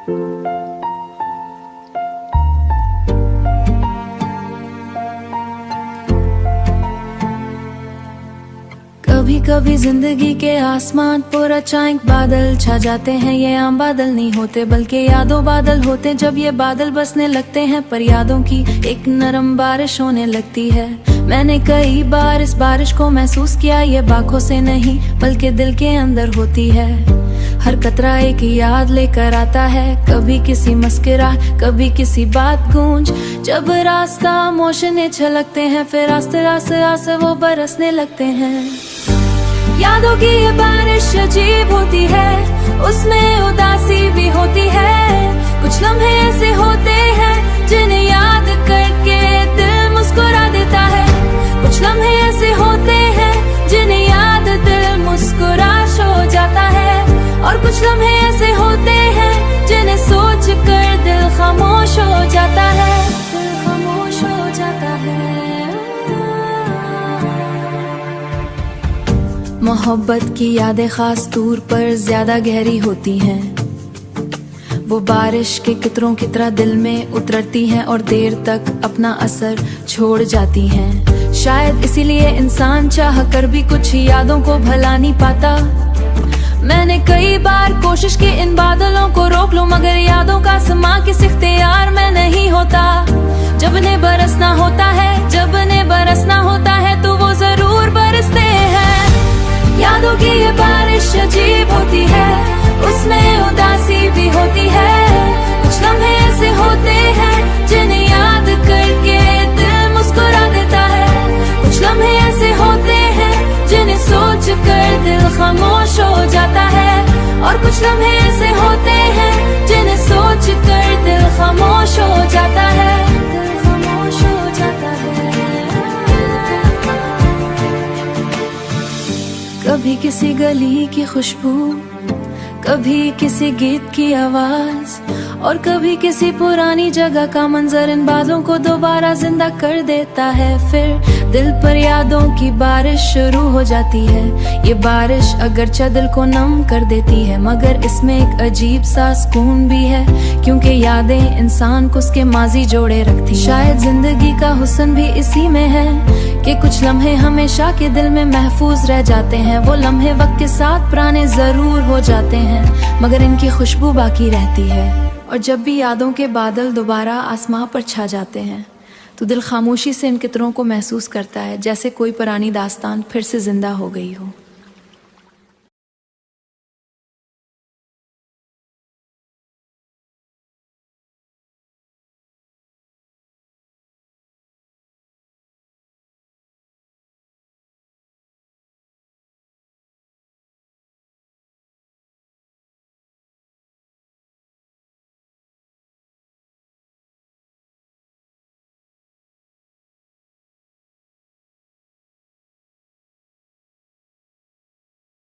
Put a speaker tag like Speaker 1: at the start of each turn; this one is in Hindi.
Speaker 1: कभी कभी जिंदगी के आसमान पर अचानक बादल छा जाते हैं। ये आम बादल नहीं होते बल्कि यादों बादल होते। जब ये बादल बसने लगते हैं पर यादों की एक नरम बारिश होने लगती है। मैंने कई बार इस बारिश को महसूस किया। ये बाखों से नहीं बल्कि दिल के अंदर होती है। हर कतरा एक याद लेकर आता है, कभी किसी मुस्कुराहट कभी किसी बात गूंज। जब रास्ता मोशने छलकते हैं फिर आस्ते आस्ते आस्ते वो बरसने लगते हैं। यादों की ये बारिश अजीब होती है, उसमें उदासी भी होती है। कुछ लम्हे ऐसे होते हैं जिन्हें याद करके दिल मुस्कुरा देता है। कुछ लम्हे ऐसे होते हैं जिन्हें याद दिल मुस्कुराश हो जाता है। और कुछ लम्हे ऐसे होते हैं जिन्हें सोच कर दिल खामोश हो जाता है। दिल खामोश हो जाता है। मोहब्बत की यादें खास तौर पर ज्यादा गहरी होती हैं। वो बारिश के कितरों की तरह दिल में उतरती हैं और देर तक अपना असर छोड़ जाती हैं। शायद इसीलिए इंसान चाह कर भी कुछ यादों को भुला नहीं पाता। मैंने कई बार कोशिश की इन बादलों को रोक लूं, मगर यादों का समा किस इख्तियार में नहीं होता। जब इन्हें बरसना होता है, जब इन्हें बरसना होता है तो वो जरूर बरसते हैं। यादों की ये बारिश अजीब होती है, उसमें उदासी भी होती है। कुछ लम्हे ऐसे होते हैं जिन्हें याद करके दिल मुस्कुरा देता है। कुछ लम्हे ऐसे होते हैं जिन्हें सोच कर दिल खामोश हो जाता है। और कुछ लम्हे ऐसे होते हैं जिन्हें सोच कर दिल खामोश हो जाता है। दिल खामोश हो जाता है। कभी किसी गली की खुशबू, कभी किसी गीत की आवाज, और कभी किसी पुरानी जगह का मंजर इन बादलों को दोबारा जिंदा कर देता है। फिर दिल पर यादों की बारिश शुरू हो जाती है। ये बारिश अगरचे दिल को नम कर देती है, मगर इसमें एक अजीब सा सुकून भी है, क्योंकि यादें इंसान को उसके माजी जोड़े रखती हैं। शायद जिंदगी का हुस्न भी इसी में है कि कुछ लम्हे हमेशा के दिल में महफूज रह जाते हैं। वो लम्हे वक्त के साथ पुराने जरूर हो जाते हैं, मगर इनकी खुशबू बाकी रहती है। और जब भी यादों के बादल दोबारा आसमां पर छा जाते हैं तो दिल खामोशी से इन कितरों को महसूस करता है, जैसे कोई पुरानी दास्तान फिर से जिंदा हो गई हो।